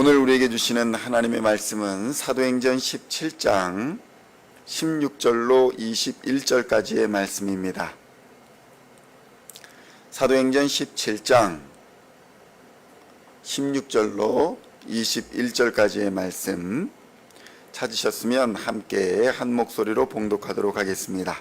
오늘 우리에게 주시는 하나님의 말씀은 사도행전 17장 16절로 21절까지의 말씀입니다. 사도행전 17장 16절로 21절까지의 말씀 찾으셨으면 함께 한 목소리로 봉독하도록 하겠습니다.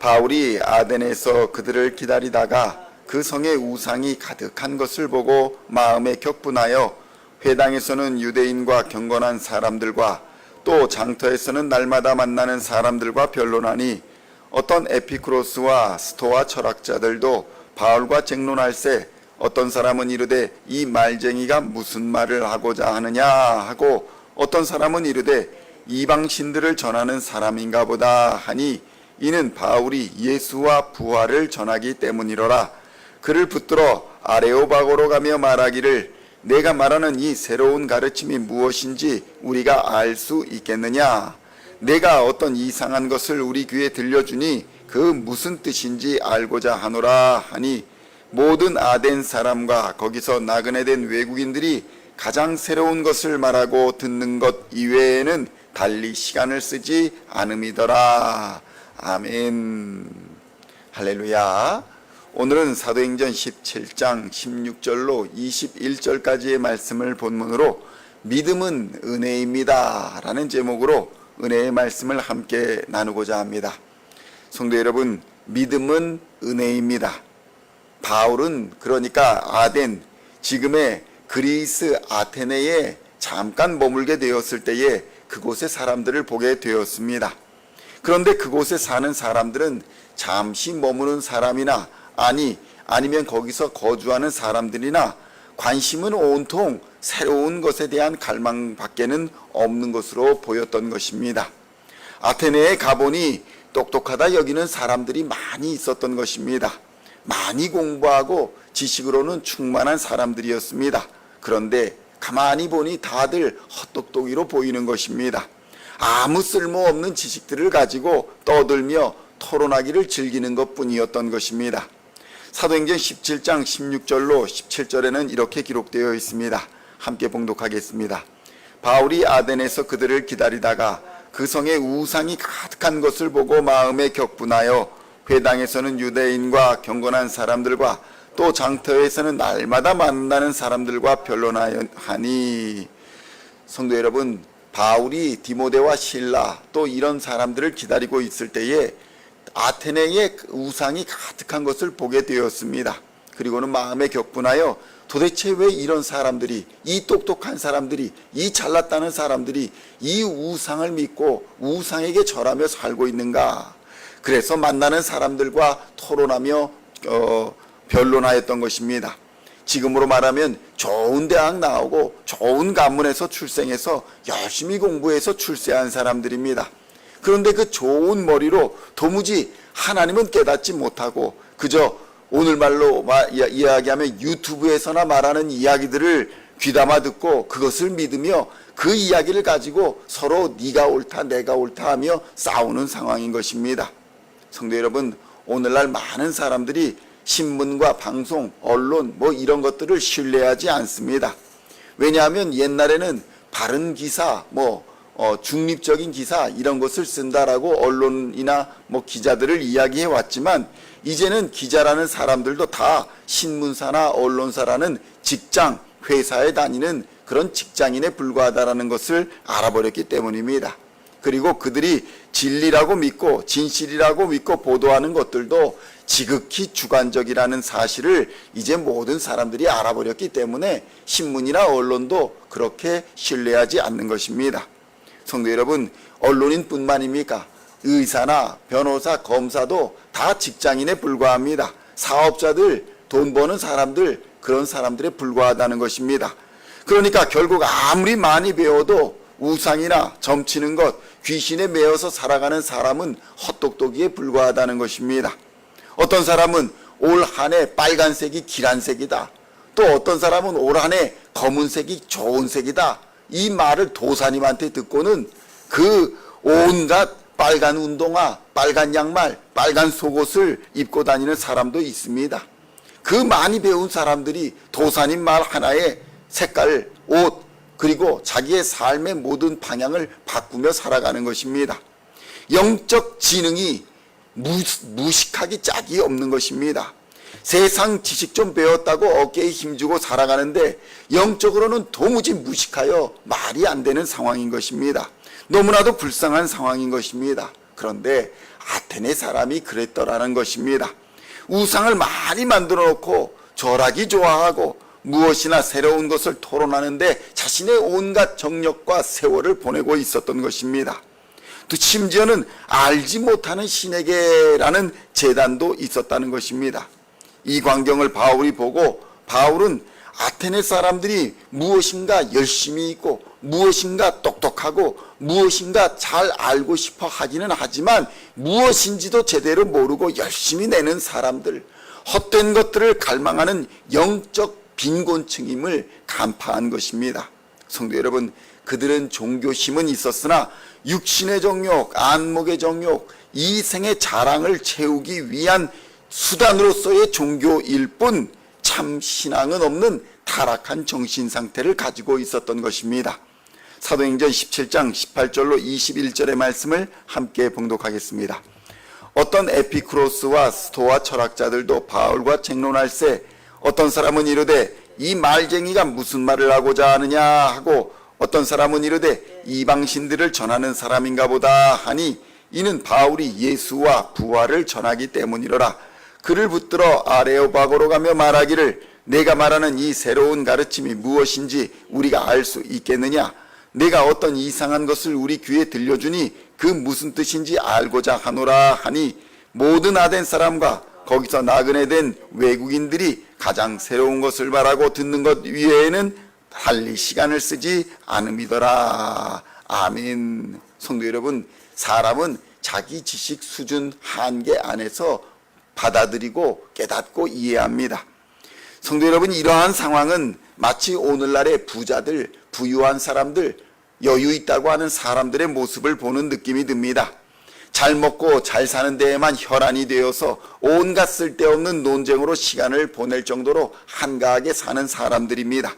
바울이 아덴에서 그들을 기다리다가 그 성에 우상이 가득한 것을 보고 마음에 격분하여 회당에서는 유대인과 경건한 사람들과 또 장터에서는 날마다 만나는 사람들과 변론하니 어떤 에피쿠로스와 스토아 철학자들도 바울과 쟁론할세 어떤 사람은 이르되 이 말쟁이가 무슨 말을 하고자 하느냐 하고 어떤 사람은 이르되 이방신들을 전하는 사람인가 보다 하니 이는 바울이 예수와 부활을 전하기 때문이로라. 그를 붙들어 아레오바고로 가며 말하기를 내가 말하는 이 새로운 가르침이 무엇인지 우리가 알 수 있겠느냐. 내가 어떤 이상한 것을 우리 귀에 들려주니 그 무슨 뜻인지 알고자 하노라 하니 모든 아덴 사람과 거기서 나그네 된 외국인들이 가장 새로운 것을 말하고 듣는 것 이외에는 달리 시간을 쓰지 않음이더라. 아멘. 할렐루야. 오늘은 사도행전 17장 16절로 21절까지의 말씀을 본문으로 믿음은 은혜입니다 라는 제목으로 은혜의 말씀을 함께 나누고자 합니다. 성도 여러분, 믿음은 은혜입니다. 바울은 그러니까 아덴, 지금의 그리스 아테네에 잠깐 머물게 되었을 때에 그곳의 사람들을 보게 되었습니다. 그런데 그곳에 사는 사람들은 잠시 머무는 사람이나 아니면 거기서 거주하는 사람들이나 관심은 온통 새로운 것에 대한 갈망밖에는 없는 것으로 보였던 것입니다. 아테네에 가보니 똑똑하다 여기는 사람들이 많이 있었던 것입니다. 많이 공부하고 지식으로는 충만한 사람들이었습니다. 그런데 가만히 보니 다들 헛똑똑이로 보이는 것입니다. 아무 쓸모없는 지식들을 가지고 떠들며 토론하기를 즐기는 것뿐이었던 것입니다. 사도행전 17장 16절로 17절에는 이렇게 기록되어 있습니다. 함께 봉독하겠습니다. 바울이 아덴에서 그들을 기다리다가 그 성에 우상이 가득한 것을 보고 마음에 격분하여 회당에서는 유대인과 경건한 사람들과 또 장터에서는 날마다 만나는 사람들과 변론하니. 성도 여러분, 바울이 디모데와 실라 또 이런 사람들을 기다리고 있을 때에 아테네의 우상이 가득한 것을 보게 되었습니다. 그리고는 마음에 격분하여 도대체 왜 이런 사람들이, 이 똑똑한 사람들이, 이 잘났다는 사람들이 이 우상을 믿고 우상에게 절하며 살고 있는가. 그래서 만나는 사람들과 토론하며 변론하였던 것입니다. 지금으로 말하면 좋은 대학 나오고 좋은 가문에서 출생해서 열심히 공부해서 출세한 사람들입니다. 그런데 그 좋은 머리로 도무지 하나님은 깨닫지 못하고 그저 오늘 말로 이야기하면 유튜브에서나 말하는 이야기들을 귀담아 듣고 그것을 믿으며 그 이야기를 가지고 서로 네가 옳다 내가 옳다 하며 싸우는 상황인 것입니다. 성도 여러분, 오늘날 많은 사람들이 신문과 방송, 언론 이런 것들을 신뢰하지 않습니다. 왜냐하면 옛날에는 바른 기사, 중립적인 기사 이런 것을 쓴다라고 언론이나 기자들을 이야기해 왔지만 이제는 기자라는 사람들도 다 신문사나 언론사라는 직장, 회사에 다니는 그런 직장인에 불과하다라는 것을 알아버렸기 때문입니다. 그리고 그들이 진리라고 믿고 진실이라고 믿고 보도하는 것들도 지극히 주관적이라는 사실을 이제 모든 사람들이 알아버렸기 때문에 신문이나 언론도 그렇게 신뢰하지 않는 것입니다. 성도 여러분, 언론인뿐만입니까? 의사나 변호사, 검사도 다 직장인에 불과합니다. 사업자들, 돈 버는 사람들, 그런 사람들에 불과하다는 것입니다. 그러니까 결국 아무리 많이 배워도 우상이나 점치는 것, 귀신에 매여서 살아가는 사람은 헛똑똑이에 불과하다는 것입니다. 어떤 사람은 올 한 해 빨간색이 길한 색이다. 또 어떤 사람은 올 한 해 검은색이 좋은 색이다. 이 말을 도사님한테 듣고는 그 온갖 빨간 운동화, 빨간 양말, 빨간 속옷을 입고 다니는 사람도 있습니다. 그 많이 배운 사람들이 도사님 말 하나에 색깔, 옷, 그리고 자기의 삶의 모든 방향을 바꾸며 살아가는 것입니다. 영적 지능이 무식하기 짝이 없는 것입니다. 세상 지식 좀 배웠다고 어깨에 힘주고 살아가는데 영적으로는 도무지 무식하여 말이 안 되는 상황인 것입니다. 너무나도 불쌍한 상황인 것입니다. 그런데 아테네 사람이 그랬더라는 것입니다. 우상을 많이 만들어 놓고 절하기 좋아하고 무엇이나 새로운 것을 토론하는데 자신의 온갖 정력과 세월을 보내고 있었던 것입니다. 또 심지어는 알지 못하는 신에게라는 재단도 있었다는 것입니다. 이 광경을 바울이 보고 바울은 아테네 사람들이 무엇인가 열심히 있고 무엇인가 똑똑하고 무엇인가 잘 알고 싶어 하기는 하지만 무엇인지도 제대로 모르고 열심히 내는 사람들, 헛된 것들을 갈망하는 영적 빈곤층임을 간파한 것입니다. 성도 여러분, 그들은 종교심은 있었으나 육신의 정욕, 안목의 정욕, 이생의 자랑을 채우기 위한 수단으로서의 종교일 뿐 참 신앙은 없는 타락한 정신 상태를 가지고 있었던 것입니다. 사도행전 17장 18절로 21절의 말씀을 함께 봉독하겠습니다. 어떤 에피쿠로스와 스토아 철학자들도 바울과 쟁론할세 어떤 사람은 이르되 이 말쟁이가 무슨 말을 하고자 하느냐 하고 어떤 사람은 이르되 이방신들을 전하는 사람인가 보다 하니 이는 바울이 예수와 부활을 전하기 때문이로라. 그를 붙들어 아레오바고로 가며 말하기를 내가 말하는 이 새로운 가르침이 무엇인지 우리가 알 수 있겠느냐. 내가 어떤 이상한 것을 우리 귀에 들려주니 그 무슨 뜻인지 알고자 하노라 하니 모든 아덴 사람과 거기서 나그네 된 외국인들이 가장 새로운 것을 말하고 듣는 것 위에는 달리 시간을 쓰지 않음이더라. 아멘. 성도 여러분, 사람은 자기 지식 수준 한계 안에서 받아들이고 깨닫고 이해합니다. 성도 여러분, 이러한 상황은 마치 오늘날의 부자들, 부유한 사람들, 여유 있다고 하는 사람들의 모습을 보는 느낌이 듭니다. 잘 먹고 잘 사는 데에만 혈안이 되어서 온갖 쓸데없는 논쟁으로 시간을 보낼 정도로 한가하게 사는 사람들입니다.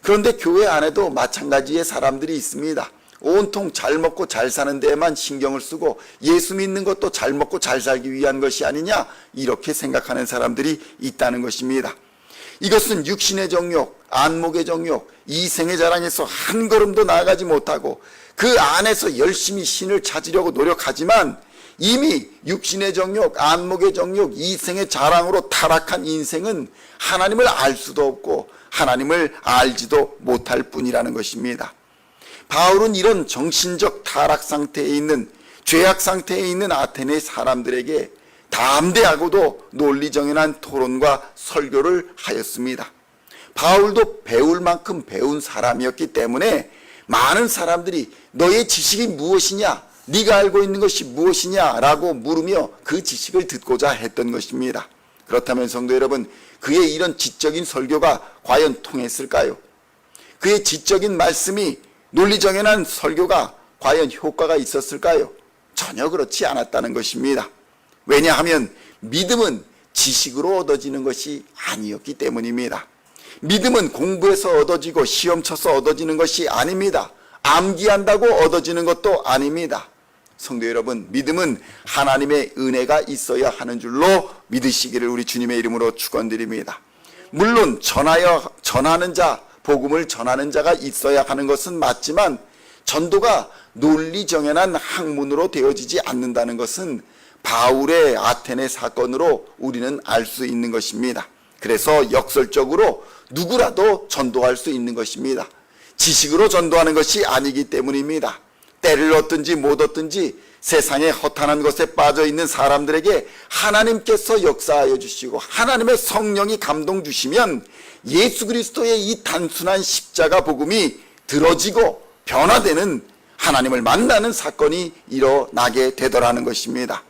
그런데 교회 안에도 마찬가지의 사람들이 있습니다. 온통 잘 먹고 잘 사는 데에만 신경을 쓰고 예수 믿는 것도 잘 먹고 잘 살기 위한 것이 아니냐, 이렇게 생각하는 사람들이 있다는 것입니다. 이것은 육신의 정욕, 안목의 정욕, 이생의 자랑에서 한 걸음도 나아가지 못하고 그 안에서 열심히 신을 찾으려고 노력하지만 이미 육신의 정욕, 안목의 정욕, 이생의 자랑으로 타락한 인생은 하나님을 알 수도 없고 하나님을 알지도 못할 뿐이라는 것입니다. 바울은 이런 정신적 타락 상태에 있는, 죄악 상태에 있는 아테네 사람들에게 담대하고도 논리정연한 토론과 설교를 하였습니다. 바울도 배울 만큼 배운 사람이었기 때문에 많은 사람들이 너의 지식이 무엇이냐, 네가 알고 있는 것이 무엇이냐 라고 물으며 그 지식을 듣고자 했던 것입니다. 그렇다면 성도 여러분, 그의 이런 지적인 설교가 과연 통했을까요? 그의 지적인 말씀이, 논리정연한 설교가 과연 효과가 있었을까요? 전혀 그렇지 않았다는 것입니다. 왜냐하면 믿음은 지식으로 얻어지는 것이 아니었기 때문입니다. 믿음은 공부해서 얻어지고 시험 쳐서 얻어지는 것이 아닙니다. 암기한다고 얻어지는 것도 아닙니다. 성도 여러분, 믿음은 하나님의 은혜가 있어야 하는 줄로 믿으시기를 우리 주님의 이름으로 축원드립니다. 물론 전하는 자, 복음을 전하는 자가 있어야 하는 것은 맞지만 전도가 논리정연한 학문으로 되어지지 않는다는 것은 바울의 아테네 사건으로 우리는 알 수 있는 것입니다. 그래서 역설적으로 누구라도 전도할 수 있는 것입니다. 지식으로 전도하는 것이 아니기 때문입니다. 때를 얻든지 못 얻든지 세상의 허탄한 것에 빠져 있는 사람들에게 하나님께서 역사하여 주시고 하나님의 성령이 감동 주시면 예수 그리스도의 이 단순한 십자가 복음이 들어지고 변화되는, 하나님을 만나는 사건이 일어나게 되더라는 것입니다.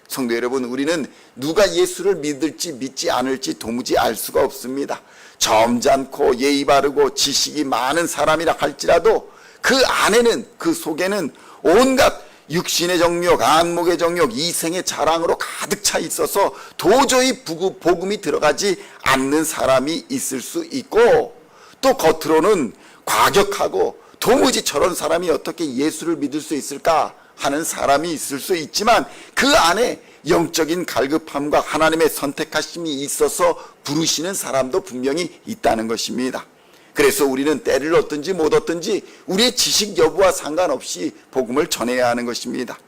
성도 여러분, 우리는 누가 예수를 믿을지 믿지 않을지 도무지 알 수가 없습니다. 점잖고 예의 바르고 지식이 많은 사람이라 할지라도 그 안에는, 그 속에는 온갖 육신의 정욕, 안목의 정욕, 이생의 자랑으로 가득 차 있어서 도저히 복음이 들어가지 않는 사람이 있을 수 있고, 또 겉으로는 과격하고 도무지 저런 사람이 어떻게 예수를 믿을 수 있을까 하는 사람이 있을 수 있지만 그 안에 영적인 갈급함과 하나님의 선택하심이 있어서 부르시는 사람도 분명히 있다는 것입니다. 그래서 우리는 때를 얻든지 못 얻든지 우리의 지식 여부와 상관없이 복음을 전해야 하는 것입니다.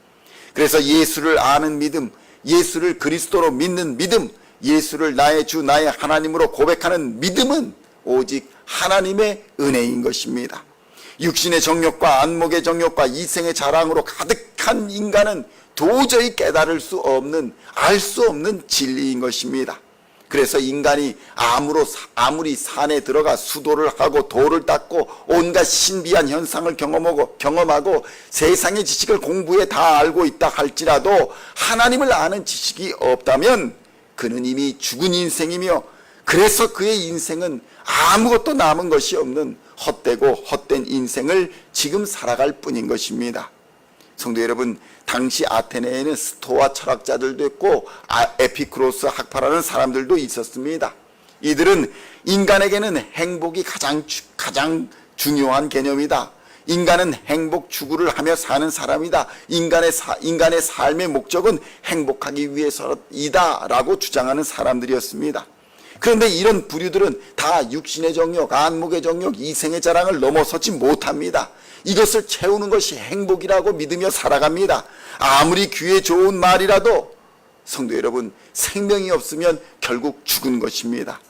그래서 예수를 아는 믿음, 예수를 그리스도로 믿는 믿음, 예수를 나의 주 나의 하나님으로 고백하는 믿음은 오직 하나님의 은혜인 것입니다. 육신의 정욕과 안목의 정욕과 이생의 자랑으로 가득한 인간은 도저히 깨달을 수 없는, 알 수 없는 진리인 것입니다. 그래서 인간이 아무리 산에 들어가 수도를 하고 돌을 닦고 온갖 신비한 현상을 경험하고 세상의 지식을 공부해 다 알고 있다 할지라도 하나님을 아는 지식이 없다면 그는 이미 죽은 인생이며, 그래서 그의 인생은 아무것도 남은 것이 없는 헛되고 헛된 인생을 지금 살아갈 뿐인 것입니다. 성도 여러분, 당시 아테네에는 스토아 철학자들도 있고 에피쿠로스 학파라는 사람들도 있었습니다. 이들은 인간에게는 행복이 가장 중요한 개념이다. 인간은 행복 추구를 하며 사는 사람이다. 인간의 삶의 목적은 행복하기 위해서이다 라고 주장하는 사람들이었습니다. 그런데 이런 부류들은 다 육신의 정욕, 안목의 정욕, 이생의 자랑을 넘어서지 못합니다. 이것을 채우는 것이 행복이라고 믿으며 살아갑니다. 아무리 귀에 좋은 말이라도 성도 여러분, 생명이 없으면 결국 죽은 것입니다.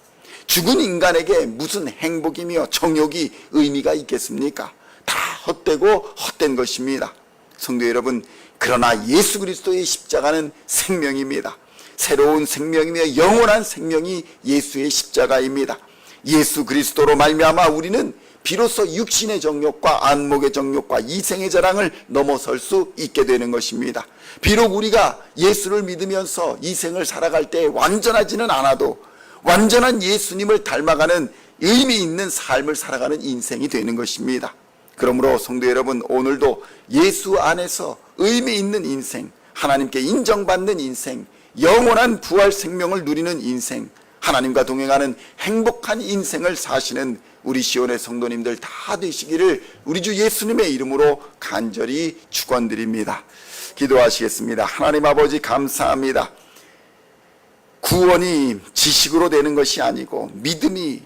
죽은 인간에게 무슨 행복이며 정욕이 의미가 있겠습니까? 다 헛되고 헛된 것입니다. 성도 여러분, 그러나 예수 그리스도의 십자가는 생명입니다. 새로운 생명이며 영원한 생명이 예수의 십자가입니다. 예수 그리스도로 말미암아 우리는 비로소 육신의 정욕과 안목의 정욕과 이생의 자랑을 넘어설 수 있게 되는 것입니다. 비록 우리가 예수를 믿으면서 이 생을 살아갈 때 완전하지는 않아도 완전한 예수님을 닮아가는 의미 있는 삶을 살아가는 인생이 되는 것입니다. 그러므로 성도 여러분, 오늘도 예수 안에서 의미 있는 인생, 하나님께 인정받는 인생, 영원한 부활 생명을 누리는 인생, 하나님과 동행하는 행복한 인생을 사시는 우리 시온의 성도님들 다 되시기를 우리 주 예수님의 이름으로 간절히 축원드립니다. 기도하시겠습니다. 하나님 아버지, 감사합니다. 구원이 지식으로 되는 것이 아니고 믿음이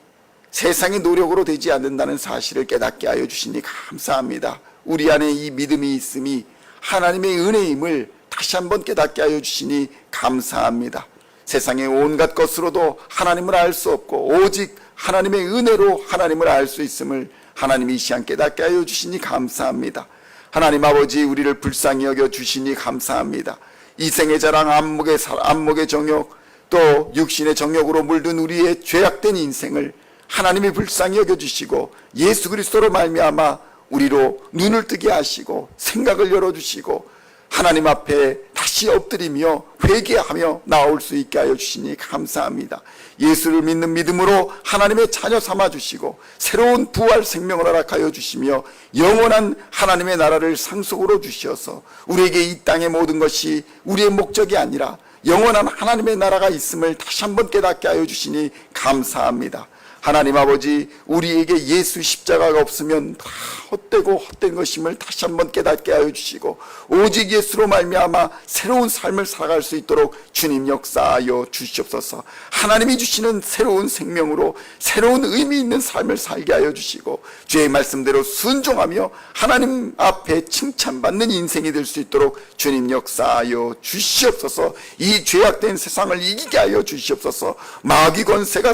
세상의 노력으로 되지 않는다는 사실을 깨닫게 하여 주시니 감사합니다. 우리 안에 이 믿음이 있음이 하나님의 은혜임을 다시 한번 깨닫게 하여 주시니 감사합니다. 세상의 온갖 것으로도 하나님을 알 수 없고 오직 하나님의 은혜로 하나님을 알 수 있음을 하나님이 이 시간 깨닫게 하여 주시니 감사합니다. 하나님 아버지, 우리를 불쌍히 여겨 주시니 감사합니다. 이생의 자랑, 안목의 정욕, 또 육신의 정욕으로 물든 우리의 죄악된 인생을 하나님이 불쌍히 여겨 주시고 예수 그리스도로 말미암아 우리로 눈을 뜨게 하시고 생각을 열어주시고 하나님 앞에 다시 엎드리며 회개하며 나올 수 있게 하여 주시니 감사합니다. 예수를 믿는 믿음으로 하나님의 자녀 삼아 주시고 새로운 부활 생명을 허락하여 주시며 영원한 하나님의 나라를 상속으로 주셔서 우리에게 이 땅의 모든 것이 우리의 목적이 아니라 영원한 하나님의 나라가 있음을 다시 한번 깨닫게 하여 주시니 감사합니다. 하나님 아버지, 우리에게 예수 십자가가 없으면 다 헛되고 헛된 것임을 다시 한번 깨닫게 하여 주시고 오직 예수로 말미암아 새로운 삶을 살아갈 수 있도록 주님 역사하여 주시옵소서. 하나님이 주시는 새로운 생명으로 새로운 의미 있는 삶을 살게 하여 주시고 주의 말씀대로 순종하며 하나님 앞에 칭찬받는 인생이 될 수 있도록 주님 역사하여 주시옵소서. 이 죄악된 세상을 이기게 하여 주시옵소서. 마귀 권세가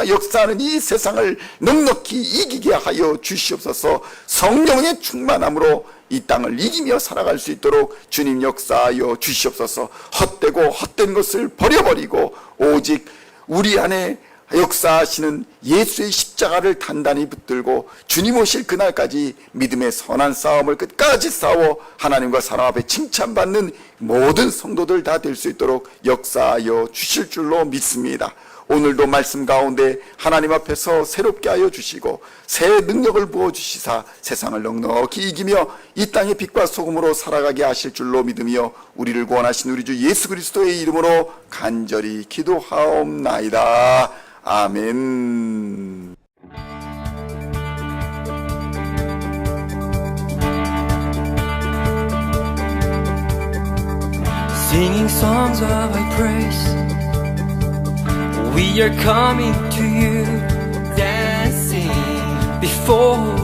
역사하는 이 세상을 넉넉히 이기게 하여 주시옵소서. 성령의 충만함으로 이 땅을 이기며 살아갈 수 있도록 주님 역사하여 주시옵소서. 헛되고 헛된 것을 버려버리고 오직 우리 안에 역사하시는 예수의 십자가를 단단히 붙들고 주님 오실 그날까지 믿음의 선한 싸움을 끝까지 싸워 하나님과 사람 앞에 칭찬받는 모든 성도들 다 될 수 있도록 역사하여 주실 줄로 믿습니다. 오늘도 말씀 가운데 하나님 앞에서 새롭게 하여 주시고 새 능력을 부어주시사 세상을 넉넉히 이기며 이 땅의 빛과 소금으로 살아가게 하실 줄로 믿으며 우리를 구원하신 우리 주 예수 그리스도의 이름으로 간절히 기도하옵나이다. 아멘. singing songs of Thy praise. We are coming to You, dancing before